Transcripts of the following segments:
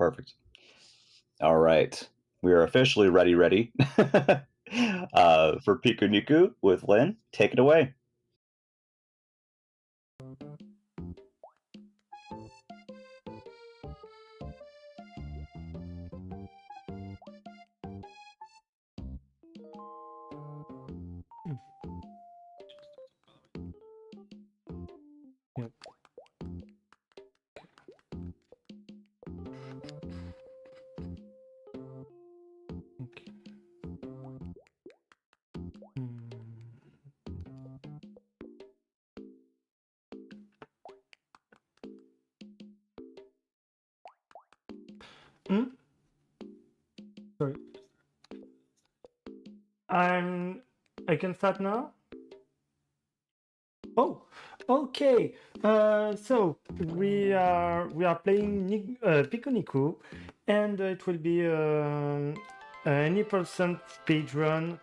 Perfect. All right. We are officially ready for Pikuniku with Lynn. Take it away. Yep. Okay. Hmm? Sorry. I can start now? Oh, okay. So we are playing Pikuniku, and it will be any percent speed run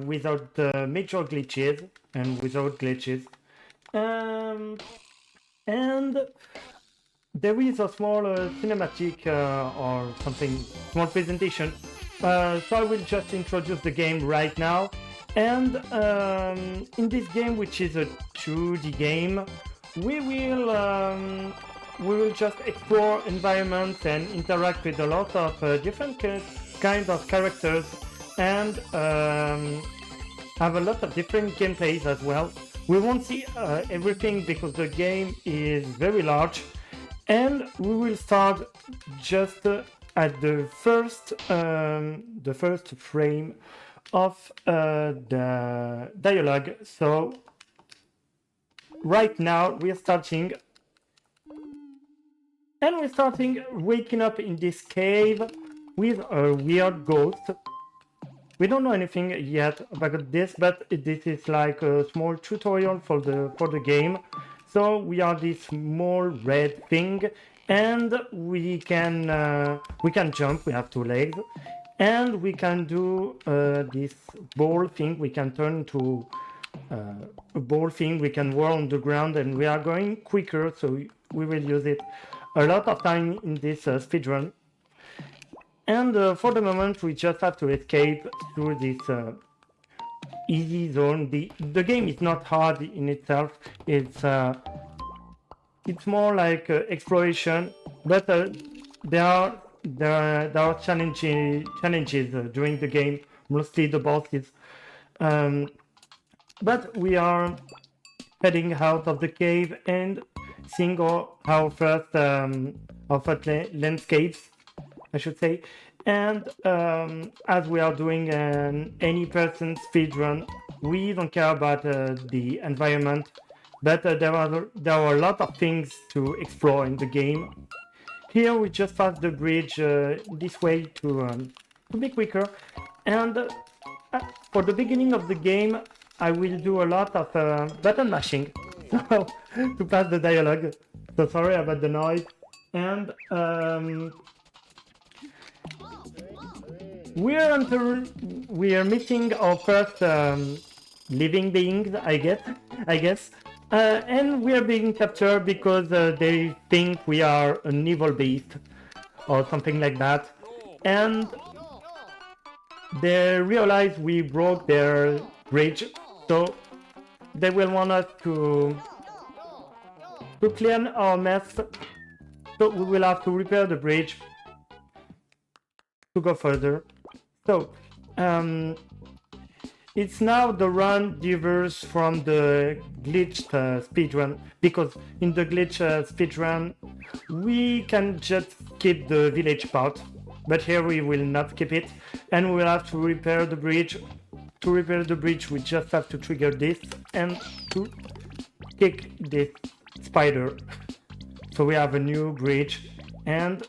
without major glitches and without glitches. Um, and there is a small cinematic or something, small presentation. So I will just introduce the game right now. And in this game, which is a 2D game, we will um, we will just explore environments and interact with a lot of different kinds of characters and have a lot of different gameplays as well. We won't see everything because the game is very large, and we will start just at the first frame of the dialogue. So right now we're starting, and we're starting waking up in this cave with a weird ghost. We don't know anything yet about this, but this is like a small tutorial for the game. So we are this small red thing, and we can jump. We have two legs, and we can do this ball thing. We can turn to a ball thing. We can whirl on the ground, and we are going quicker. So we will use it a lot of time in this speedrun. And for the moment, we just have to escape through this easy zone. The game is not hard in itself. It's more like exploration, but there are challenges during the game, mostly the bosses. Um, but we are heading out of the cave and seeing our first landscapes, I should say. And as we are doing an any person speedrun, we don't care about the environment, but there are a lot of things to explore in the game. Here we just pass the bridge this way to be quicker. And for the beginning of the game, I will do a lot of button mashing to pass the dialogue. So sorry about the noise. And we are meeting our first living beings, I guess, and we are being captured because they think we are an evil beast or something like that, and they realize we broke their bridge, so they will want us to clean our mess. So we will have to repair the bridge to go further. So, it's now the run differs from the glitched speedrun, because in the glitch speedrun we can just skip the village part, but here we will not skip it, and we will have to repair the bridge. To repair the bridge, we just have to trigger this and to kick this spider. So we have a new bridge, and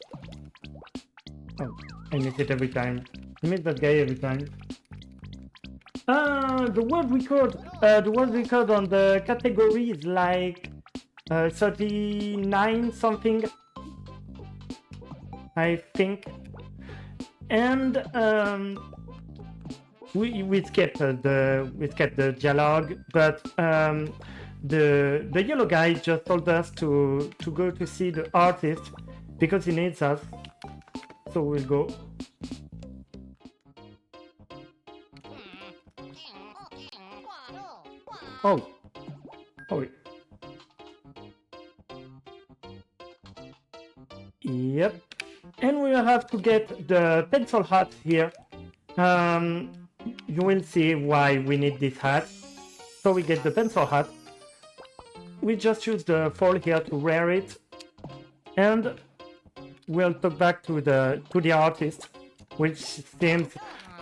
oh, I miss it every time. I miss that guy every time. The world record on the category is like 39 something, I think. And we skipped the dialogue, but the yellow guy just told us to go to see the artist because he needs us. So we'll go. Oh. Oh. Yep. And we'll have to get the pencil hat here. You will see why we need this hat. So we get the pencil hat. We just use the foil here to wear it. And we'll talk back to the artist, which seems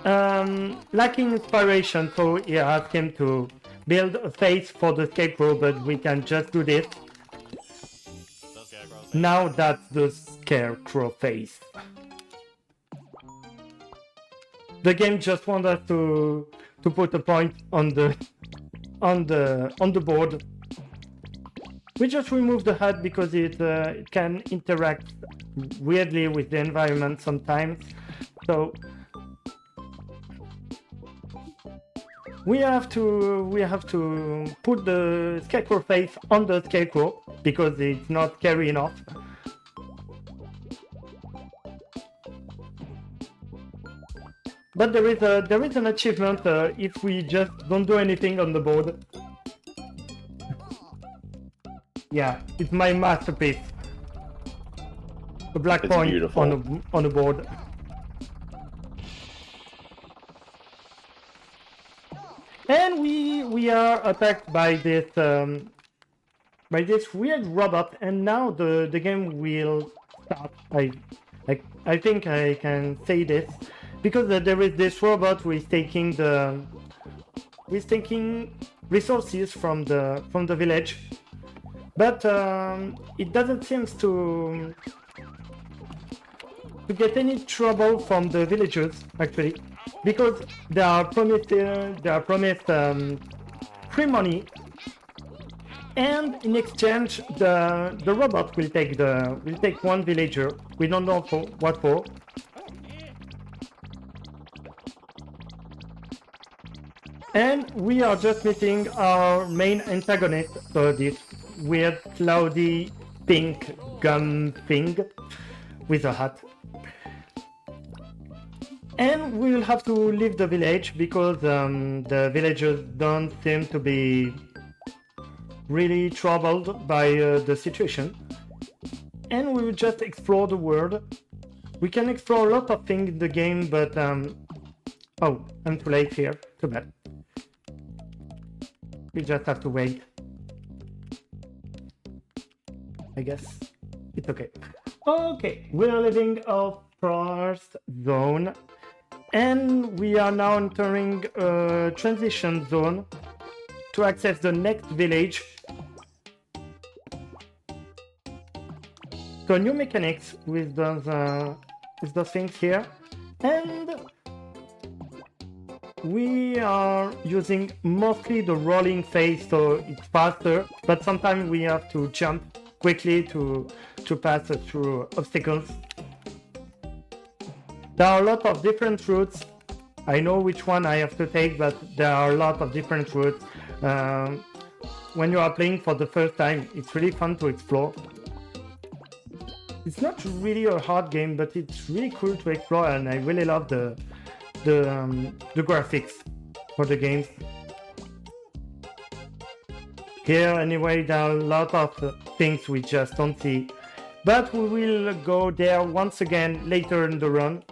lacking inspiration. So he asked him to build a face for the scarecrow, but we can just do this. Now that's the scarecrow face. The game just wants us to put a point on the board. We just remove the hat because it can interact weirdly with the environment sometimes. So we have to put the scarecrow face on the scarecrow because it's not scary enough. But there is an achievement if we just don't do anything on the board. Yeah, it's my masterpiece. A black It's point beautiful. on the board. And we are attacked by this weird robot, and now the game will start. I think I can say this because there is this robot who is taking resources from the village, but it doesn't seem to get any trouble from the villagers actually, because they are promised free money, and in exchange the robot will take one villager. We don't know for what for. And we are just meeting our main antagonist, so this weird cloudy pink gum thing with a hat. And we will have to leave the village because the villagers don't seem to be really troubled by the situation. And we will just explore the world. We can explore a lot of things in the game, but oh, I'm too late here. Too bad. We just have to wait. I guess it's okay. Okay, we're leaving our first zone. And we are now entering a transition zone to access the next village. So new mechanics with those things here, and we are using mostly the rolling phase, so it's faster. But sometimes we have to jump quickly to pass through obstacles. There are a lot of different routes. I know which one I have to take, but there are a lot of different routes. When you are playing for the first time, it's really fun to explore. It's not really a hard game, but it's really cool to explore, and I really love the graphics for the game. Here, anyway, there are a lot of things we just don't see. But we will go there once again later in the run.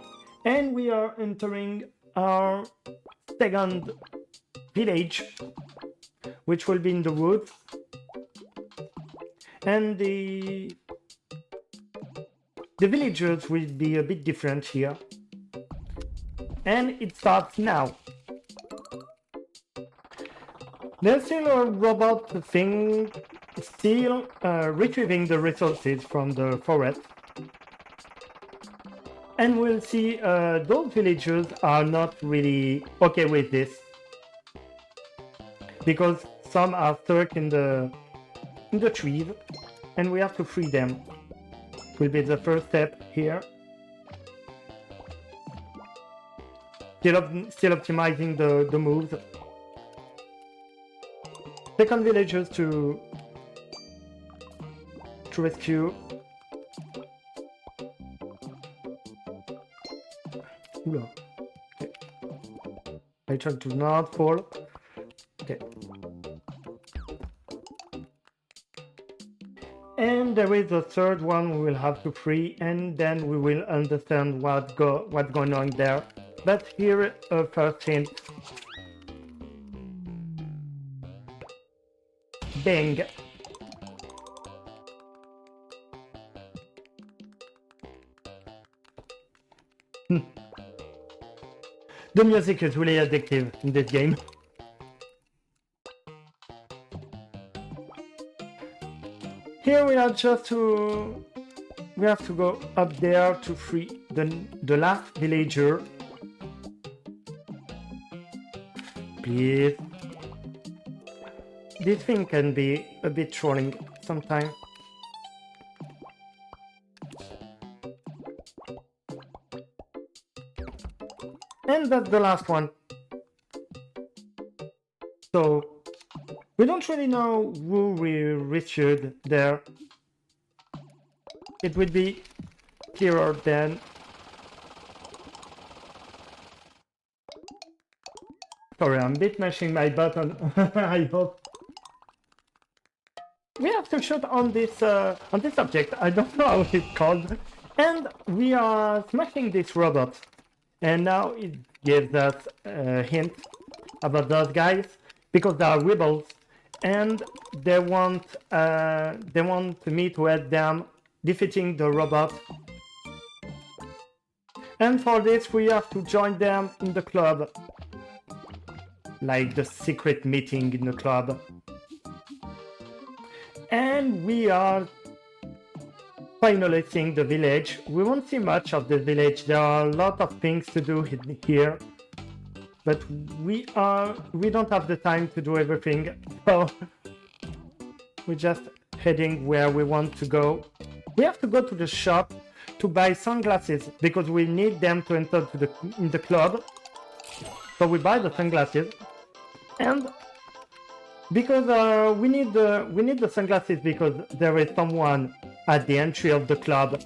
And we are entering our second village, which will be in the woods. And the villagers will be a bit different here. And it starts now. There's still a robot thing, still retrieving the resources from the forest. And we'll see those villagers are not really okay with this, because some are stuck in the trees, and we have to free them. Will be the first step here. Still optimizing the moves. Second villagers to rescue. Oula. Okay. I try to not fall. Okay. And there is a third one we will have to free, and then we will understand what's going on there. But here a first hint. Bang. The music is really addictive in this game. Here we are we have to go up there to free the last villager. Please. This thing can be a bit trolling sometimes. And that's the last one. So we don't really know who we rescued there. It would be clearer then. Sorry, I'm a bit mashing my button. I hope. We have to shoot on this object. I don't know how it's called. And we are smashing this robot. And now it gives us a hint about those guys because they are rebels, and they want me to help them defeating the robot. And for this we have to join them in the club, like the secret meeting in the club. And we are finally seeing the village. We won't see much of the village. There are a lot of things to do here, but we don't have the time to do everything, so we're just heading where we want to go. We have to go to the shop to buy sunglasses because we need them to enter in the club. So we buy the sunglasses, and because we need the sunglasses because there is someone at the entry of the club,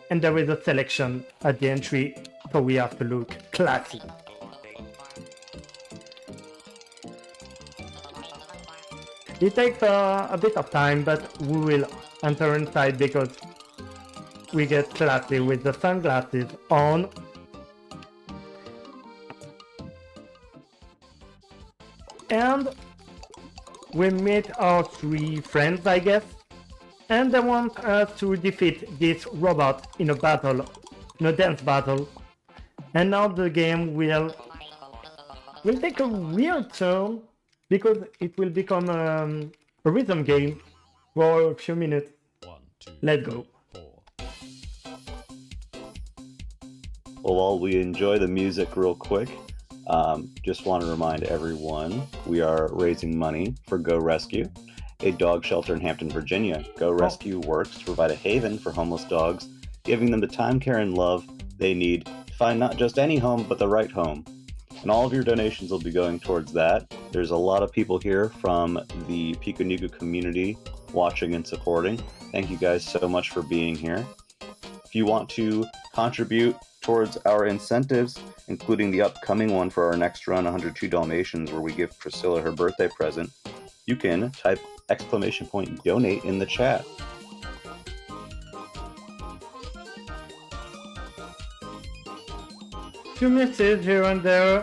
and there is a selection at the entry, so we have to look classy. It takes a bit of time, but we will enter inside because we get classy with the sunglasses on. And we meet our three friends, I guess. And they want us to defeat this robot in a battle, in a dance battle. And now the game will take a weird turn because it will become a rhythm game for a few minutes. Let's go. Well, while we enjoy the music real quick, just want to remind everyone we are raising money for Go Rescue, a dog shelter in Hampton, Virginia. Go Rescue works to provide a haven for homeless dogs, giving them the time, care, and love they need to find not just any home, but the right home. And all of your donations will be going towards that. There's a lot of people here from the Pikuniku community watching and supporting. Thank you guys so much for being here. If you want to contribute towards our incentives, including the upcoming one for our next run, 102 Dalmatians, where we give Priscilla her birthday present, you can type !donate in the chat. Few misses here and there.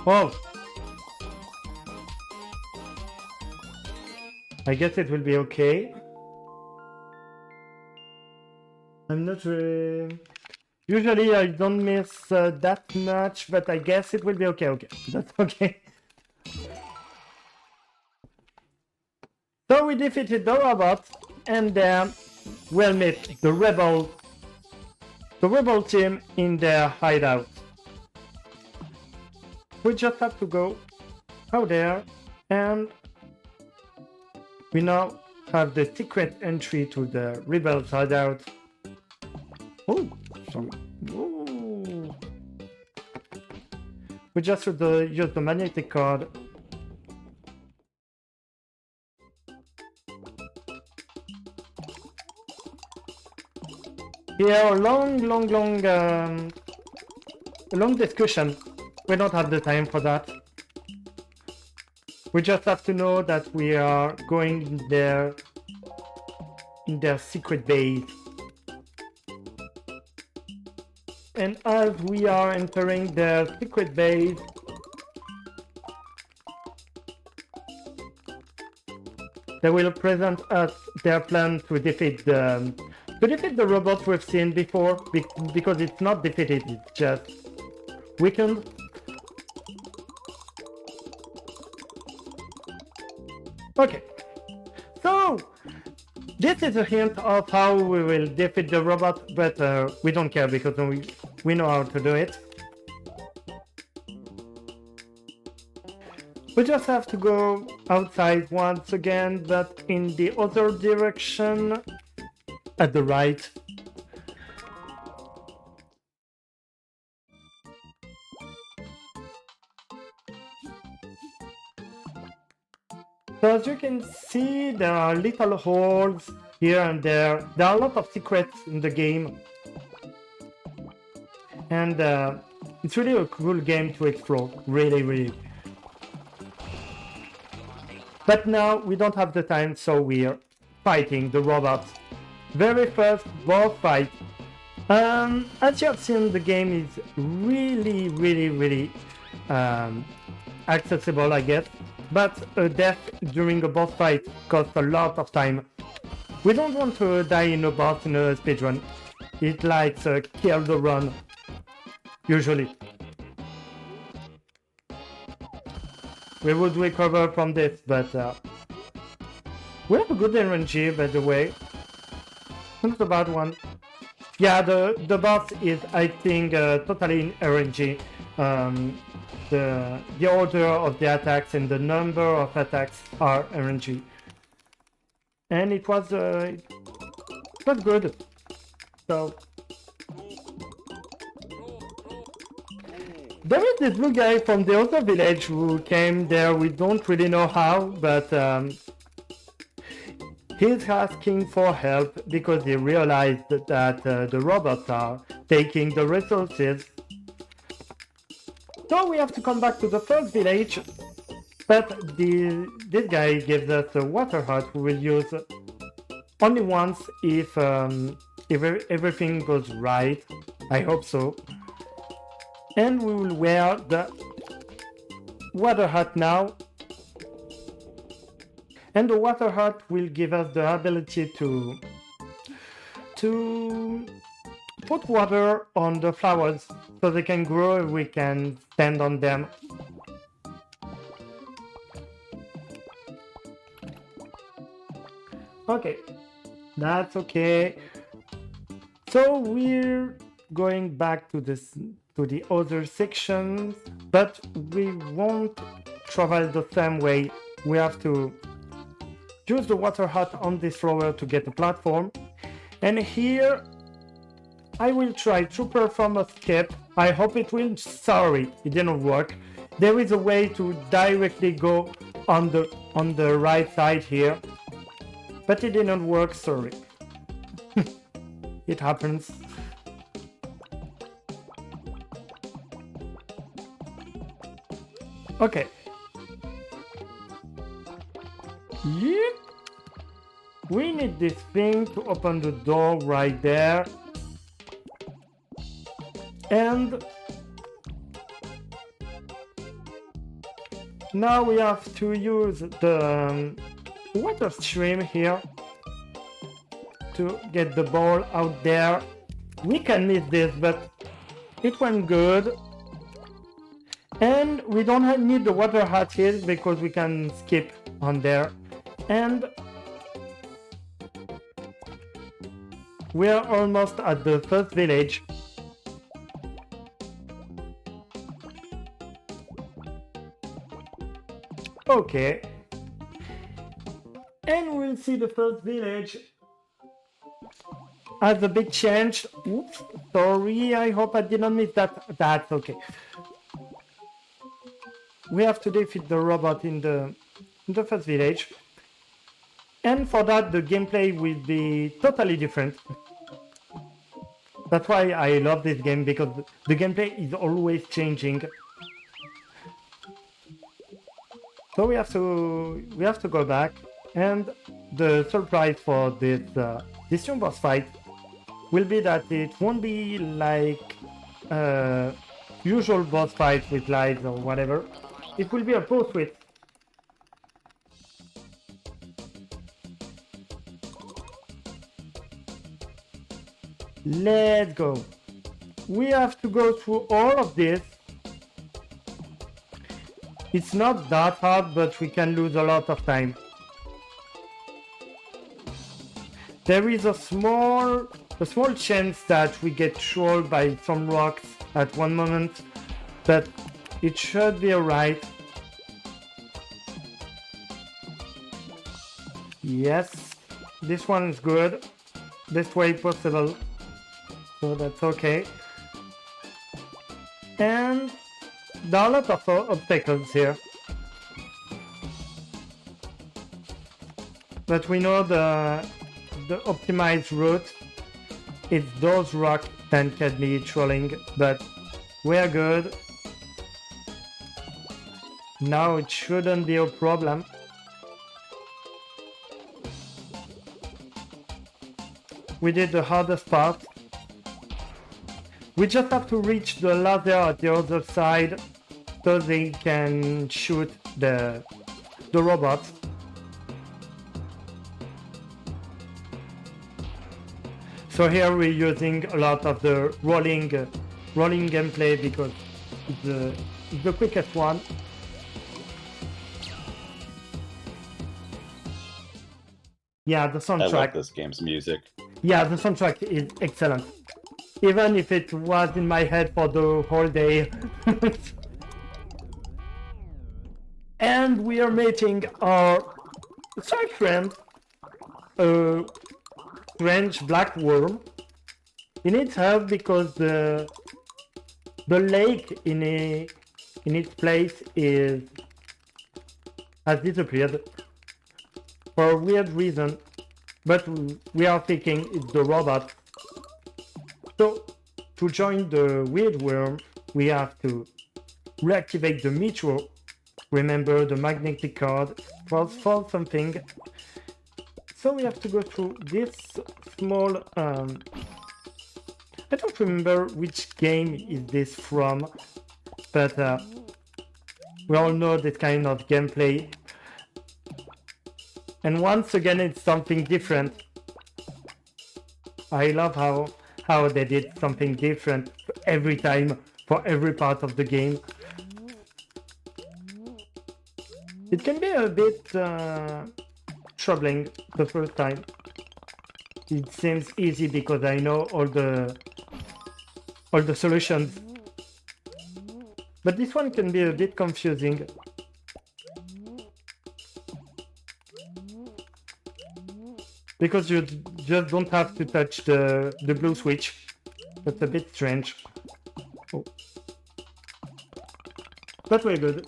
Whoa. I guess it will be okay. I'm not really... Usually I don't miss that much, but I guess it will be okay. Okay, that's okay. So we defeated the robot, and then we'll meet the rebel team in their hideout. We just have to go out there, and we now have the secret entry to the rebel's hideout. Oh, sorry. Ooh. We just use the magnetic card. Here, long discussion. We don't have the time for that. We just have to know that we are going in their secret base. And as we are entering their secret base, they will present us their plan to defeat the robot we've seen before, because it's not defeated, it's just weakened. Okay, so this is a hint of how we will defeat the robot, but we don't care because we know how to do it. We just have to go outside once again, but in the other direction, at the right. So as you can see, there are little holes here and there. There are a lot of secrets in the game. And it's really a cool game to explore, really. But now we don't have the time, so we're fighting the robots. Very first boss fight. As you have seen, the game is really accessible, I guess. But a death during a boss fight costs a lot of time. We don't want to die in a boss in a speedrun. It likes kill the run, usually. We would recover from this, but we have a good RNG, by the way. Not a bad one. Yeah, the boss is, I think, totally in RNG. The order of the attacks and the number of attacks are RNG. And it was good. So there is this blue guy from the other village who came there. We don't really know how, but he's asking for help because he realized that the robots are taking the resources. So we have to come back to the first village, but this guy gives us a water hut we will use only once if everything goes right. I hope so. And we will wear the water hut now. And the water hut will give us the ability to put water on the flowers so they can grow and we can stand on them. Okay, that's okay. So we're going back to the other sections, but we won't travel the same way. We have to use the water hut on this flower to get the platform. And here I will try to perform a skip. I hope it will. Sorry, it didn't work. There is a way to directly go on the right side here, but it didn't work. Sorry. It happens. Okay. Yep. We need this thing to open the door right there. And now we have to use the water stream here to get the ball out there. We can miss this, but it went good. And we don't need the water hut here because we can skip on there. And we are almost at the first village. Okay. And we'll see the first village has a big change. Oops, sorry, I hope I didn't miss that. That's okay. We have to defeat the robot in the first village. And for that, the gameplay will be totally different. That's why I love this game, because the gameplay is always changing. So we have to go back, and the surprise for this new boss fight will be that it won't be like usual boss fight with lives or whatever. It will be a pull switch. Let's go. We have to go through all of this. It's not that hard, but we can lose a lot of time. There is a small chance that we get trolled by some rocks at one moment, but it should be alright. Yes, this one is good. Best way possible. So that's okay. And there are a lot of obstacles here. But we know the optimized route. It's those rocks that can be trolling, but we're good. Now it shouldn't be a problem. We did the hardest part. We just have to reach the laser at the other side so they can shoot the robots. So here we're using a lot of the rolling gameplay because it's the quickest one. Yeah, the soundtrack. I like this game's music. Yeah, the soundtrack is excellent. Even if it was in my head for the whole day. And we are meeting our side friend, a French black worm. He needs help because the lake in its place has disappeared for a weird reason, but we are thinking it's the robot. So, to join the weird worm, we have to reactivate the metro, remember the magnetic card, for something. So we have to go through this small... I don't remember which game is this from, but we all know this kind of gameplay. And once again, it's something different. I love how they did something different every time for every part of the game. It can be a bit troubling the first time. It seems easy because I know all the solutions. But this one can be a bit confusing. Because you just don't have to touch the blue switch. That's a bit strange. Oh. But we're good.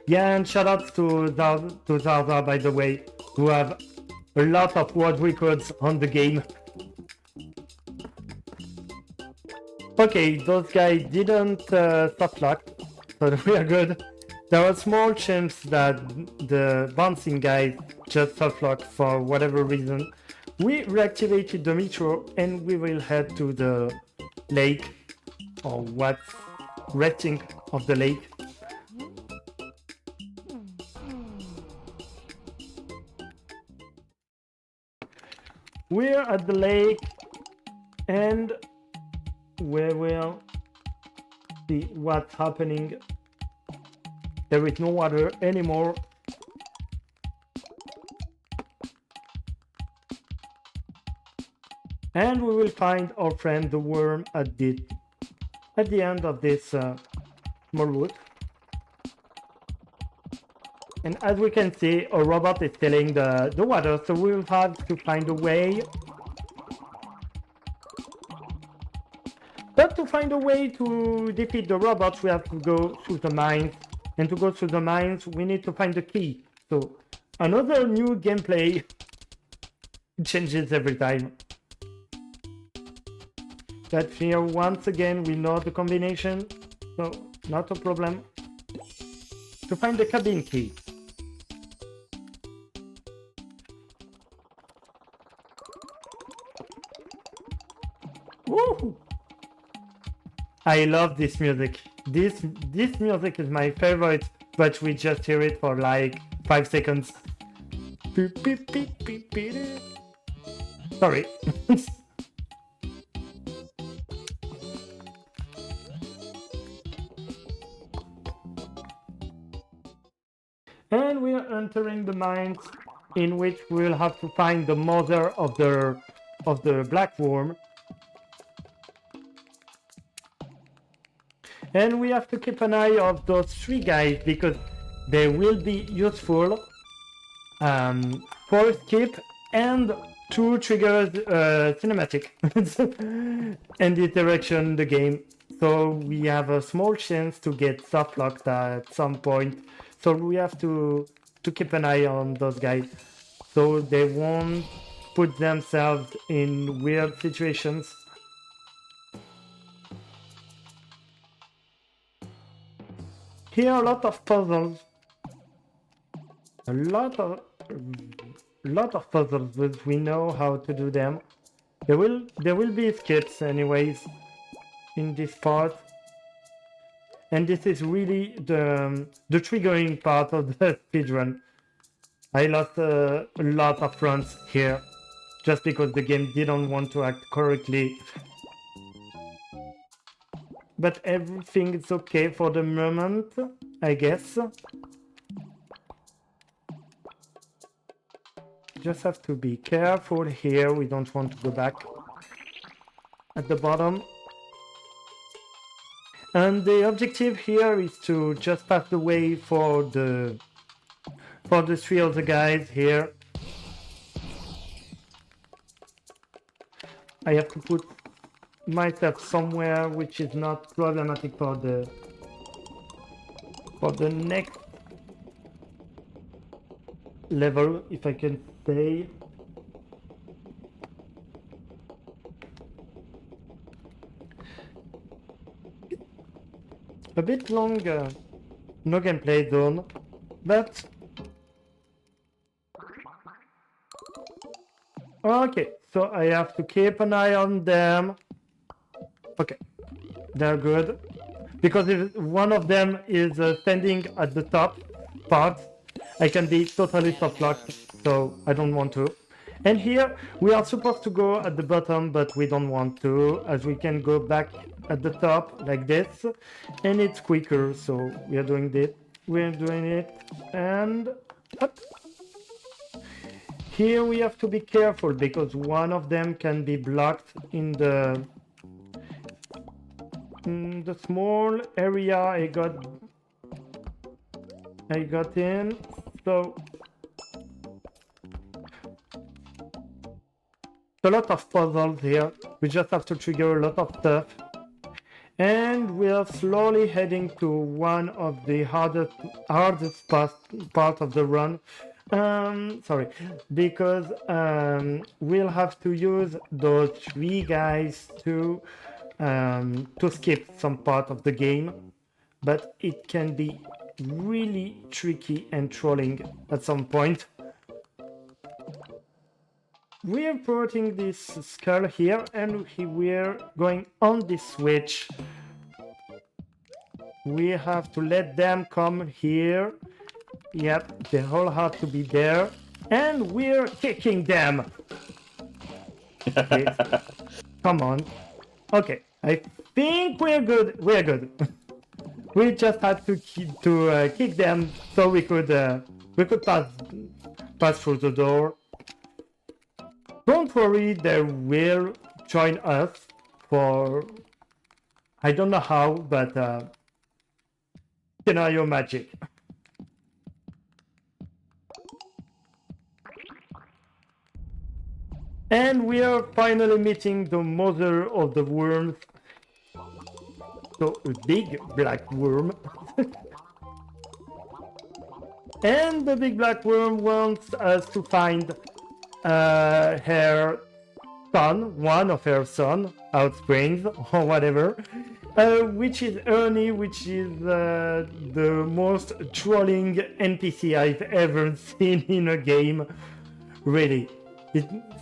Yeah, and shout out to Zaza, by the way, who have a lot of world records on the game. Okay, those guys didn't soft lock, so we are good. There was a small chance that the bouncing guys just soft lock for whatever reason. We reactivated the metro and we will head to the lake, or what's resting of the lake. We're at the lake and we will see what's happening. There is no water anymore. And we will find our friend the worm at the end of this small route. And as we can see, a robot is stealing the water, so we'll have to find a way. But to find a way to defeat the robot, we have to go through the mines. And to go through the mines, we need to find the key. So another new gameplay changes every time. But here once again we know the combination, so not a problem. To find the cabin key. Woo! I love this music. This music is my favorite, but we just hear it for like 5 seconds. Sorry. And we are entering the mines in which we'll have to find the mother of the black worm. And we have to keep an eye on those 3 guys because they will be useful for skip and to trigger cinematic and interaction the game. So we have a small chance to get soft locked at some point. So we have to keep an eye on those guys so they won't put themselves in weird situations. Here a lot of puzzles. A lot of puzzles, but we know how to do them. There will be skips anyways in this part. And this is really the triggering part of the speedrun. I lost a lot of runs here just because the game didn't want to act correctly. But everything is okay for the moment, I guess. Just have to be careful here, we don't want to go back at the bottom. And the objective here is to just pass the way for the 3 other guys here. I have to put myself somewhere which is not problematic for the next level, if I can say. A bit longer, no gameplay zone, but okay, so I have to keep an eye on them. Okay, they're good. Because if one of them is standing at the top part, I can be totally soft locked, so I don't want to. And here we are supposed to go at the bottom, but we don't want to, as we can go back at the top like this, and it's quicker. So we are doing this. We're doing it, and up. Here we have to be careful because one of them can be blocked in the small area I got in. So a lot of puzzles here. We just have to trigger a lot of stuff. And we are slowly heading to one of the hardest part of the run. Sorry, because we'll have to use those 3 guys to skip some part of the game, but it can be really tricky and trolling at some point. We're putting this skull here and we're going on this switch. We have to let them come here. Yep, they all have to be there. And we're kicking them. Okay. Come on. Okay, I think we're good. We're good. We just had to kick them so we could pass through the door. Don't worry, they will join us for I don't know how, but scenario magic. And we are finally meeting the mother of the worms. So a big black worm. And the big black worm wants us to find her son, one of her son, offsprings, or whatever, which is Ernie, which is the most trolling NPC I've ever seen in a game. Really.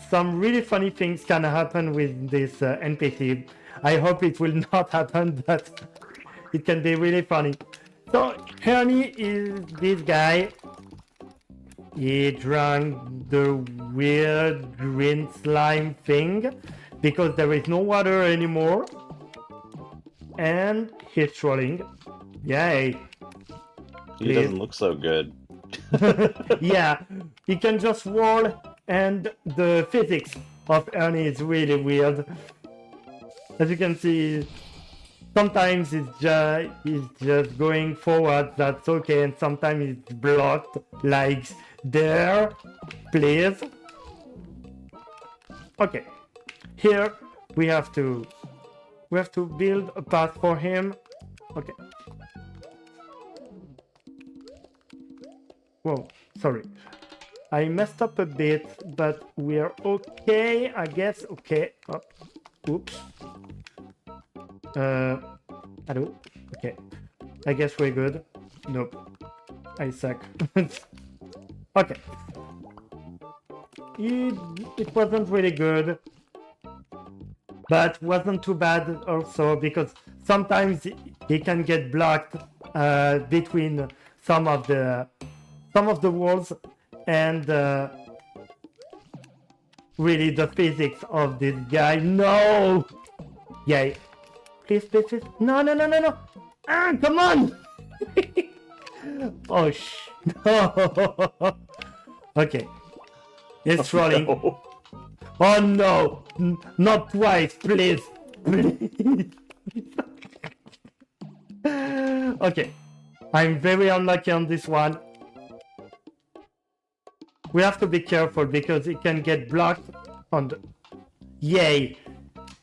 Some really funny things can happen with this NPC. I hope it will not happen, but it can be really funny. So Ernie is this guy. He drank the weird green slime thing because there is no water anymore. And he's trolling. Yay. He doesn't look so good. Yeah, he can just roll, and the physics of Ernie is really weird. As you can see, sometimes he's just going forward, that's okay, and sometimes it's blocked, like there, please. Okay, here we have to build a path for him. Okay. Whoa, sorry. I messed up a bit, but we're okay, I guess. Okay. Oh, oops. Hello? Okay. I guess we're good. Nope. I suck. Okay. It wasn't really good, but wasn't too bad also, because sometimes he can get blocked between some of the walls, and really the physics of this guy. No! Yay. Please, please, please. No, no, no, no, no. Ah, come on! Oh, no. Okay. It's rolling. No. Oh, no. Not twice, please. Please. Okay. I'm very unlucky on this one. We have to be careful because it can get blocked on the... Yay!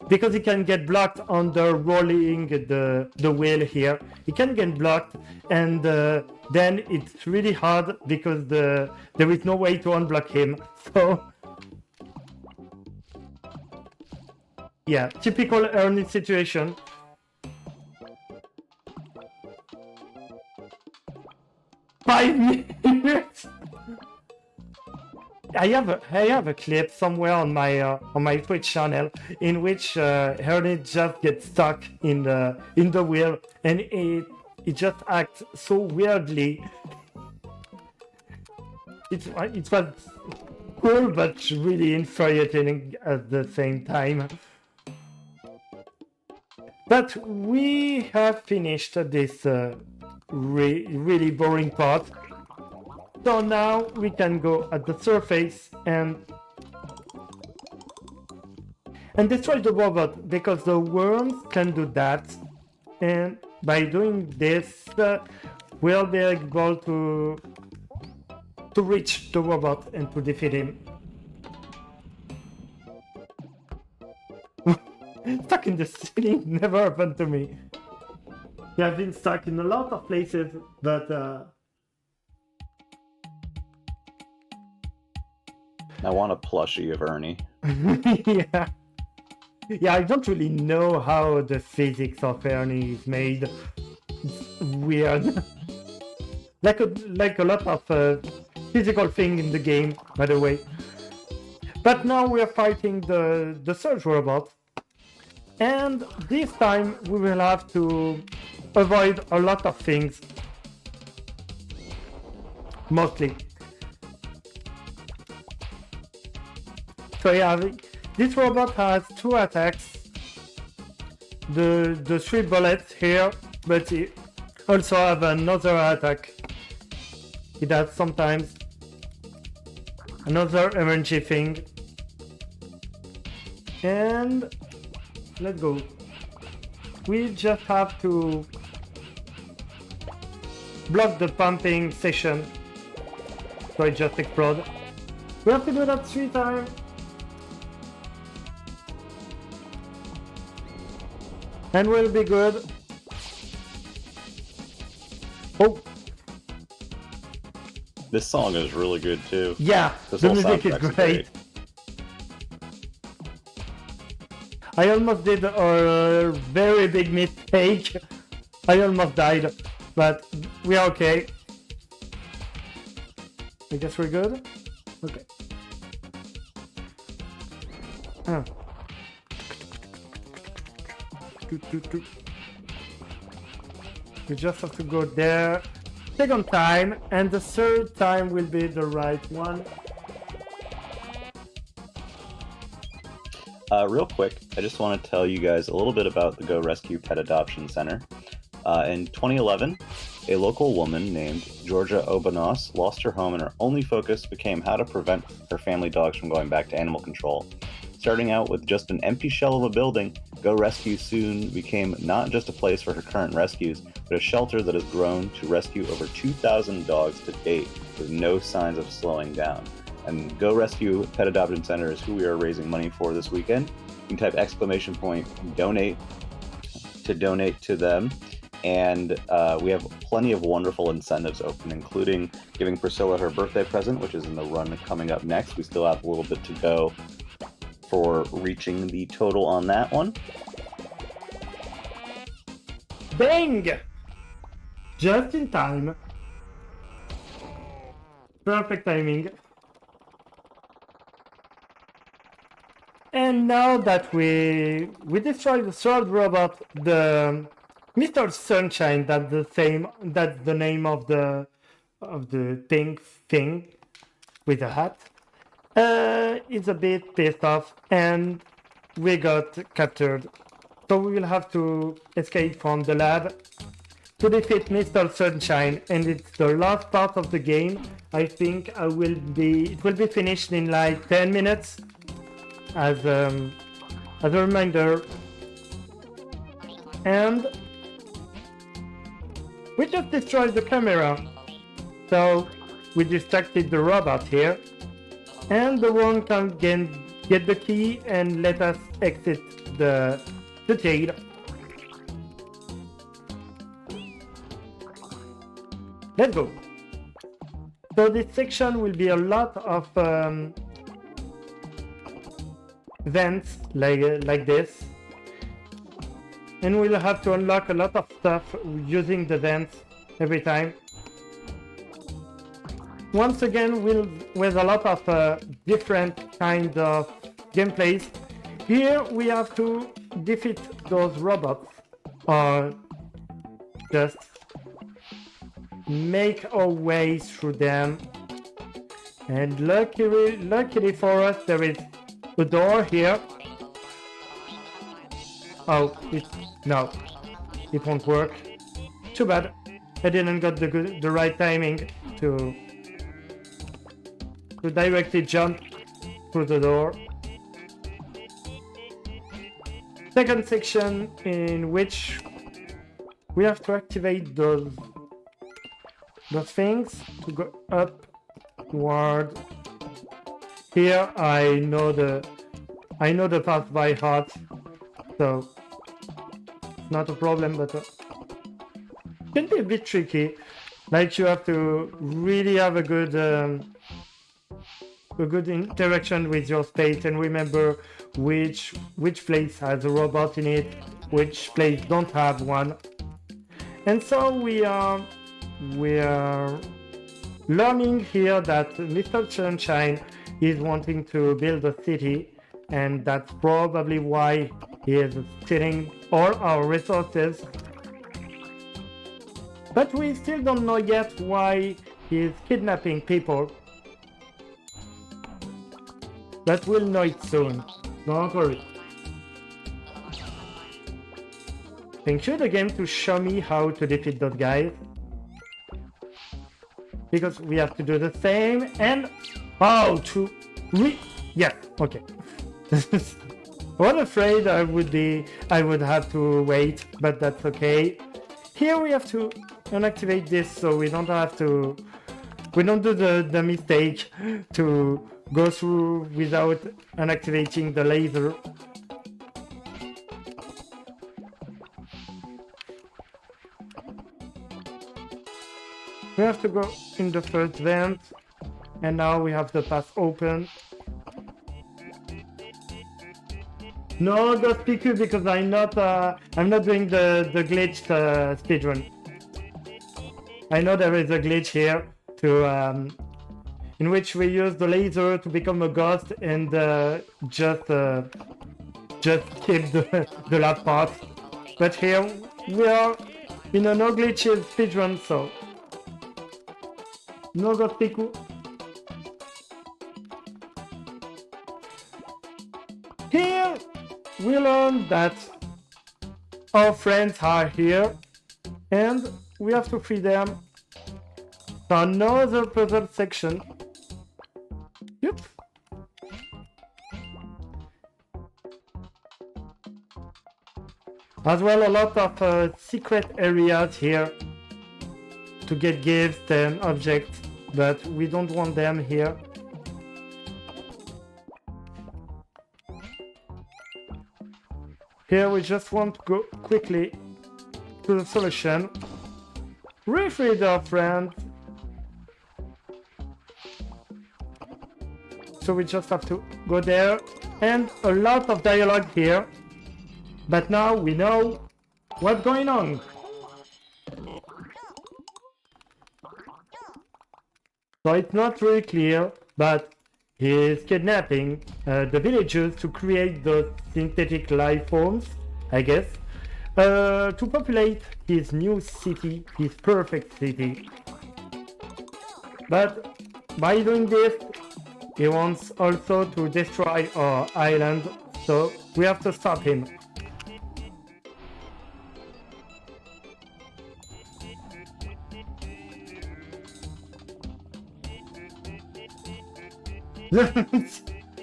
Because it can get blocked on the rolling the wheel here. It can get blocked, and then it's really hard because there is no way to unblock him. So... yeah, typical Ernie situation. Five minutes! I have a clip somewhere on my Twitch channel in which Ernie just gets stuck in the wheel, and it just acts so weirdly. It was cool but really infuriating at the same time. But we have finished this really boring part. So now we can go at the surface and destroy the robot, because the worms can do that, and by doing this we'll be able to reach the robot and to defeat him. Stuck in the ceiling never happened to me. Yeah, I've been stuck in a lot of places, but I want a plushie of Ernie. Yeah, I don't really know how the physics of Ernie is made. It's weird. like a lot of physical thing in the game, by the way. But now we are fighting the surge robot, and this time we will have to avoid a lot of things. Mostly. So yeah, this robot has two attacks. The 3 bullets here, but it also have another attack. It has sometimes another RNG thing. And let's go. We just have to block the pumping session so it just explodes. We have to do that 3 times. And we'll be good. Oh! This song is really good too. Yeah, This the whole music is soundtrack's great. I almost did a very big mistake. I almost died, but we are okay. I guess we're good? Okay. Oh. We just have to go there. Second time, and the third time will be the right one. Real quick, I just want to tell you guys a little bit about the Go Rescue Pet Adoption Center. In 2011, a local woman named Georgia Obanos lost her home, and her only focus became how to prevent her family dogs from going back to animal control. Starting out with just an empty shell of a building, Go Rescue soon became not just a place for her current rescues, but a shelter that has grown to rescue over 2,000 dogs to date, with no signs of slowing down. And Go Rescue Pet Adoption Center is who we are raising money for this weekend. You can type !donate to donate to them. And we have plenty of wonderful incentives open, including giving Priscilla her birthday present, which is in the run coming up next. We still have a little bit to go for reaching the total on that one. Bang! Just in time. Perfect timing. And now that we destroyed the third robot, the Mr. Sunshine, that's the name of the pink thing with a hat, is a bit pissed off, and we got captured. So we will have to escape from the lab to defeat Mr. Sunshine, and it's the last part of the game. I think it will be finished in like 10 minutes. As a reminder, and we just destroyed the camera, so we distracted the robot here, and the one can get the key and let us exit the jail. Let's go. So this section will be a lot of vents like this, and we'll have to unlock a lot of stuff using the vents every time. Once again, with a lot of different kinds of gameplays. Here we have to defeat those robots, or just make our way through them. And luckily for us, there is a door here. Oh, no, it won't work. Too bad. I didn't get the right timing to directly jump through the door. Second section, in which we have to activate those things to go upward. Here I know the path by heart, so it's not a problem, but it can be a bit tricky. Like, you have to really have a good interaction with your space and remember which place has a robot in it, which place don't have one. And so we are learning here that Mr. Sunshine is wanting to build a city, and that's probably why he is stealing all our resources. But we still don't know yet why he is kidnapping people. But we'll know it soon. Don't worry. Thank you, the game, to show me how to defeat those guys. Because we have to do the same, and how to yeah, okay. I was afraid I would have to wait, but that's okay. Here we have to unactivate this, so we don't do the mistake to go through without unactivating the laser. We have to go in the first vent, and now we have the path open. No, don't PQ because I'm not doing the glitched speedrun. I know there is a glitch here to in which we use the laser to become a ghost and just skip the lab part. But here we are in a no glitches speedrun, so no ghost PQ. Here we learn that our friends are here and we have to free them. So another puzzle section. Yep. As well, a lot of secret areas here to get gifts and objects, but we don't want them here. Here we just want to go quickly to the solution. Refreed our friend. So we just have to go there, and a lot of dialogue here. But now we know what's going on. So it's not really clear, but he is kidnapping the villagers to create the synthetic life forms, I guess, to populate his new city, his perfect city. But by doing this, he wants also to destroy our island, so we have to stop him.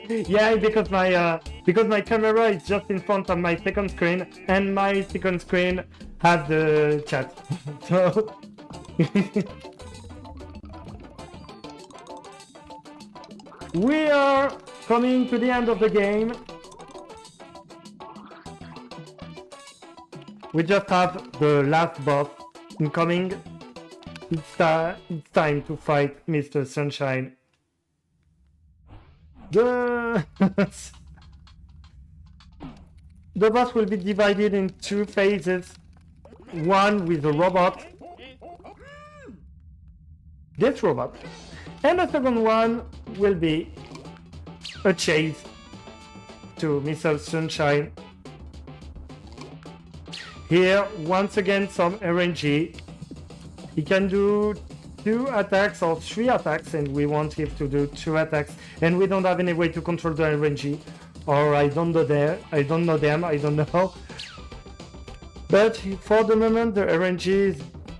Yeah, because my camera is just in front of my second screen, and my second screen has the chat. So we are coming to the end of the game. We just have the last boss incoming. It's time to fight Mr. Sunshine. The boss will be divided in two phases. One with a robot, this robot, and the second one will be a chase to Mr. Sunshine. Here, once again, some RNG. He can do 2 attacks or 3 attacks, and we want him to do 2 attacks, and we don't have any way to control the RNG, or I don't know them, I don't know. But for the moment the RNG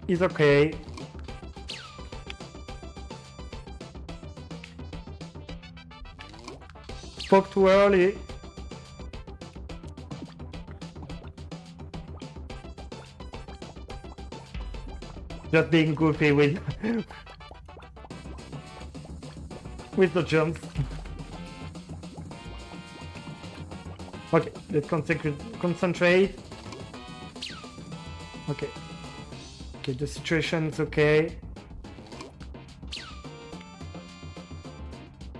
is okay. Spoke too early. Just being goofy with the jumps. Okay, let's concentrate. Okay. Okay, the situation is okay.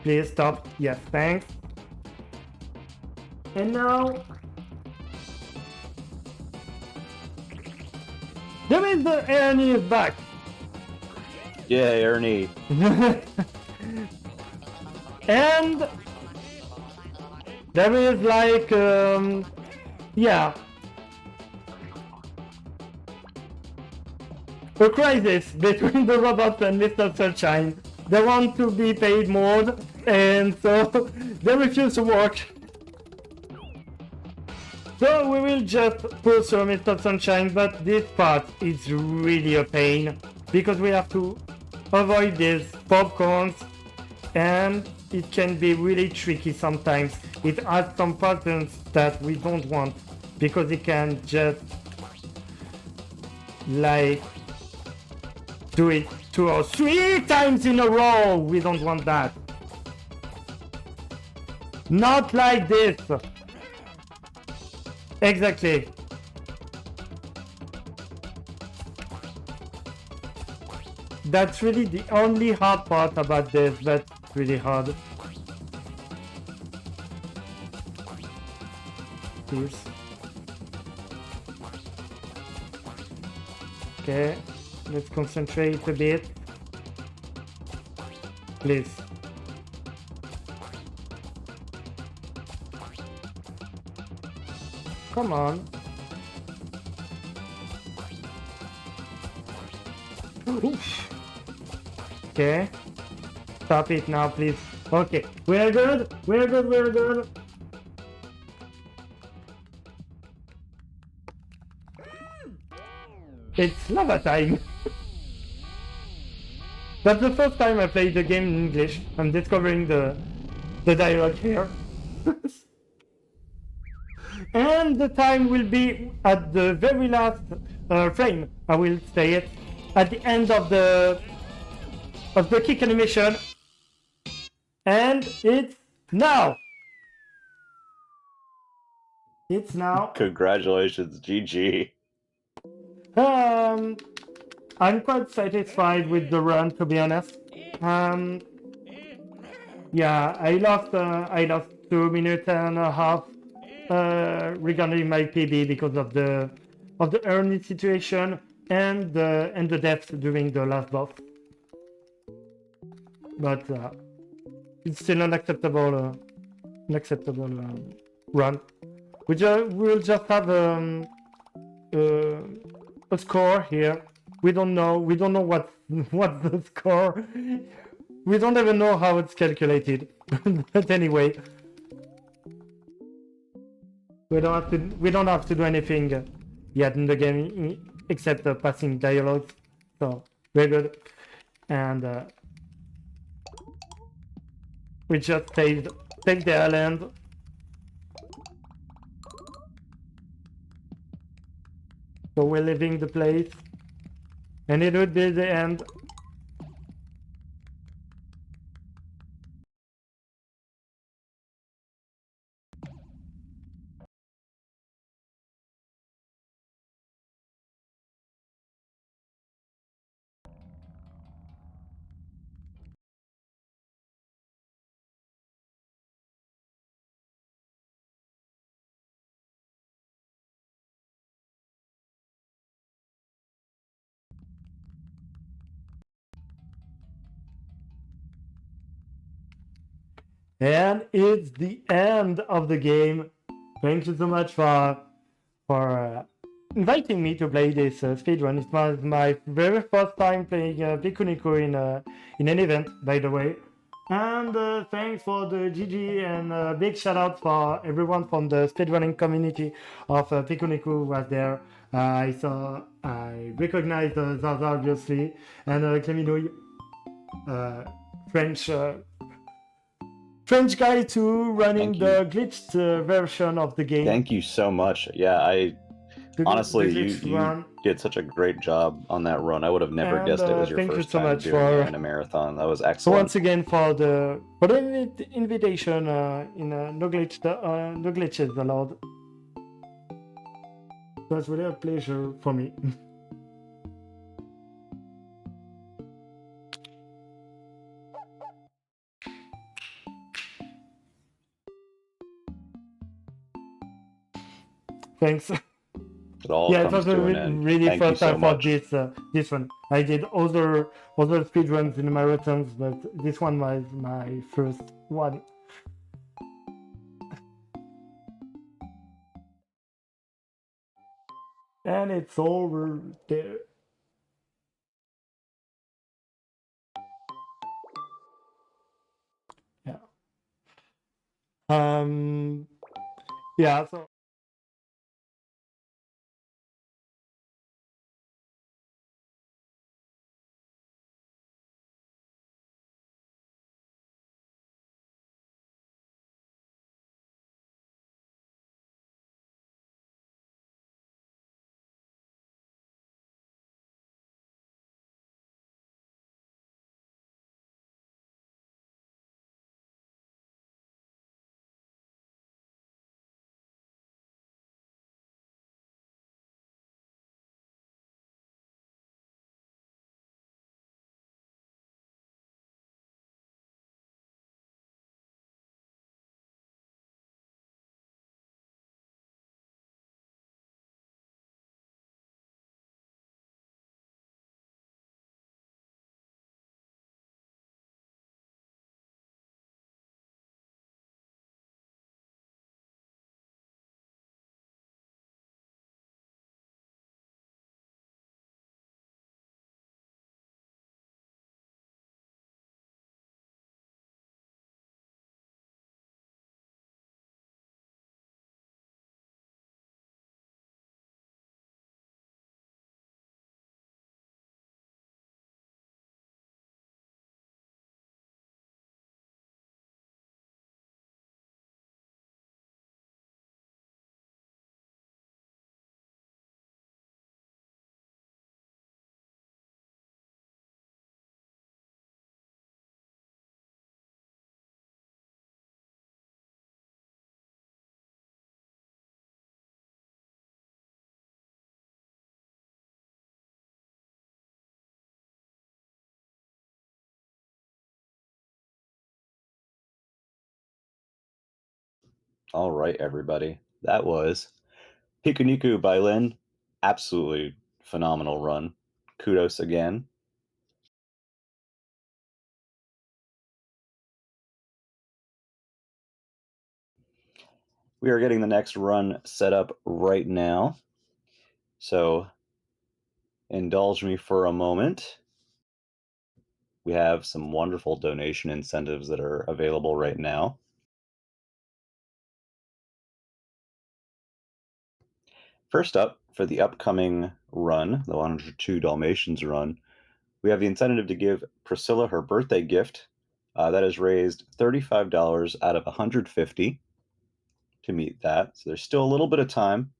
Please stop. Yes, thanks. And now there is the Ernie is back. Yeah, Ernie. And there is like yeah, a crisis between the robots and Mr. Sunshine. They want to be paid more, and so they refuse to work. So we will just pursue Mr. Sunshine, but this part is really a pain because we have to avoid these popcorns, and it can be really tricky sometimes. It adds some patterns that we don't want because it can just like do it 2 or 3 times in a row. We don't want that. Not like this. That's really the only hard part about this. That's really hard. Cheers. Okay, let's concentrate a bit. Please. Come on. Oof. Okay. Stop it now, please. Okay, we're good. We're good. We're good. It's lava time. That's the first time I played the game in English. I'm discovering the dialogue here. And the time will be at the very last frame. I will say it at the end of the kick animation, and it's now. It's now. Congratulations, GG. Um, I'm quite satisfied with the run, to be honest. Um, yeah, I lost 2 minutes and a half regarding my PB because of the early situation and the death during the last boss. But it's still an acceptable run. We'll just have a score here. We don't know what what's the score. We don't even know how it's calculated. But anyway, we don't have to do anything yet in the game except passing dialogues. So very good. And we just saved the island. So we're leaving the place. And it would be the end. And it's the end of the game. Thank you so much for inviting me to play this speedrun. It was my very first time playing Pikuniku in an event, by the way. And thanks for the GG, and big shout out for everyone from the speedrunning community of Pikuniku who was there. I recognized Zaza obviously, and Clemino, French guy too, running the glitched version of the game. Thank you so much. Yeah, honestly, you did such a great job on that run. I would have never guessed it was your first time doing it in a marathon. That was excellent. So once again for the invitation in No Glitches Allowed. It was really a pleasure for me. Thanks. It all yeah, it comes was a to an end. really Thank first you so time for much. this one. I did other speedruns in marathons, but this one was my first one. And it's over there. Yeah. Yeah, so All right, everybody. That was Pikuniku by Lynn. Absolutely phenomenal run. Kudos again. We are getting the next run set up right now. So indulge me for a moment. We have some wonderful donation incentives that are available right now. First up, for the upcoming run, the 102 Dalmatians run, we have the incentive to give Priscilla her birthday gift. That has raised $35 out of 150 to meet that. So there's still a little bit of time.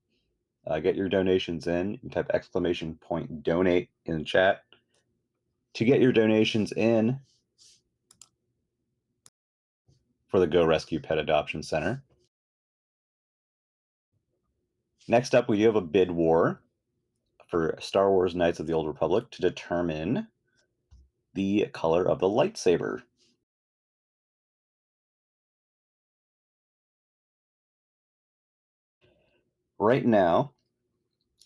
Get your donations in. You can type exclamation point donate in the chat to get your donations in for the Go Rescue Pet Adoption Center. Next up, we do have a bid war for Star Wars Knights of the Old Republic to determine the color of the lightsaber. Right now,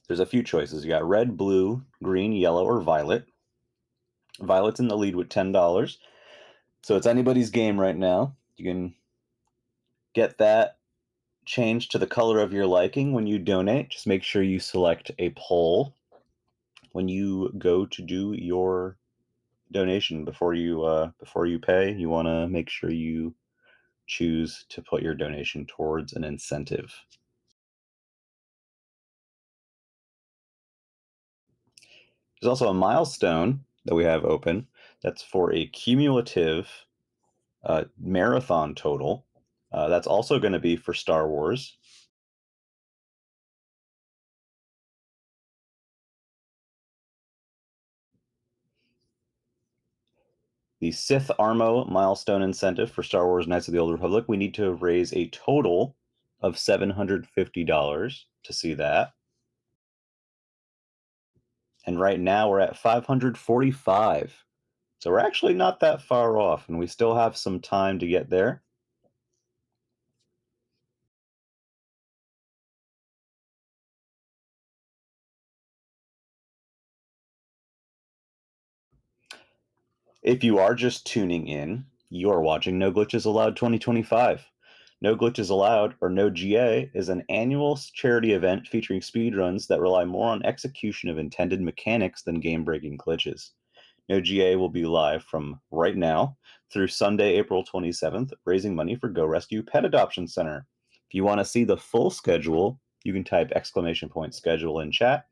there's a few choices. You got red, blue, green, yellow, or violet. Violet's in the lead with $10. So it's anybody's game right now. You can get that changed to the color of your liking when you donate. Just make sure you select a poll when you go to do your donation before you pay. You want to make sure you choose to put your donation towards an incentive. There's also a milestone that we have open that's for a cumulative marathon total. That's also going to be for Star Wars. The Sith Armo milestone incentive for Star Wars Knights of the Old Republic, we need to raise a total of $750 to see that. And right now we're at 545. So we're actually not that far off, and we still have some time to get there. If you are just tuning in, you are watching No Glitches Allowed 2025. No Glitches Allowed, or No GA, is an annual charity event featuring speedruns that rely more on execution of intended mechanics than game-breaking glitches. No GA will be live from right now through Sunday, April 27th, raising money for Go Rescue Pet Adoption Center. If you want to see the full schedule, you can type exclamation point schedule in chat.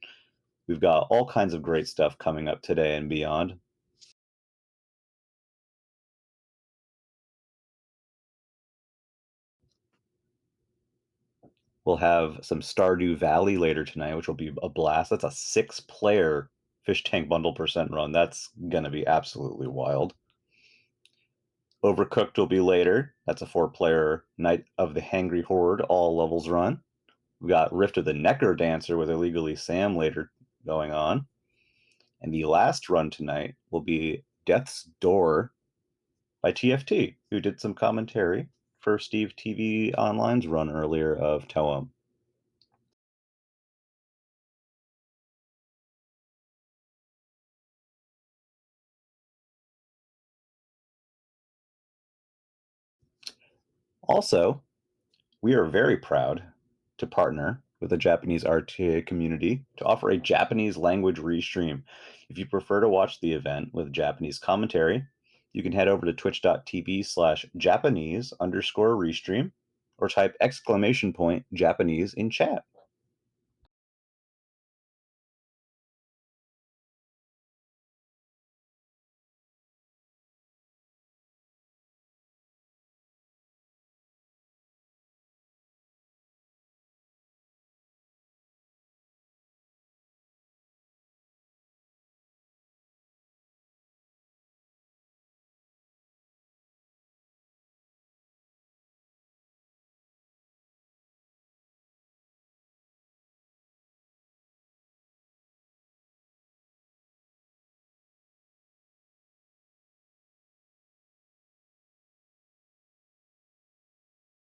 We've got all kinds of great stuff coming up today and beyond. We'll have some Stardew Valley later tonight, which will be a blast. That's a 6-player fish tank bundle percent run. That's going to be absolutely wild. Overcooked will be later. That's a 4-player Night of the Hangry Horde all levels run. We've got Rift of the Necker Dancer with Illegally Sam later going on. And the last run tonight will be Death's Door by TFT, who did some commentary for Steve TV Online's run earlier of Toem. Also, we are very proud to partner with the Japanese RTA community to offer a Japanese language restream. If you prefer to watch the event with Japanese commentary, you can head over to twitch.tv/Japanese_restream or type exclamation point Japanese in chat.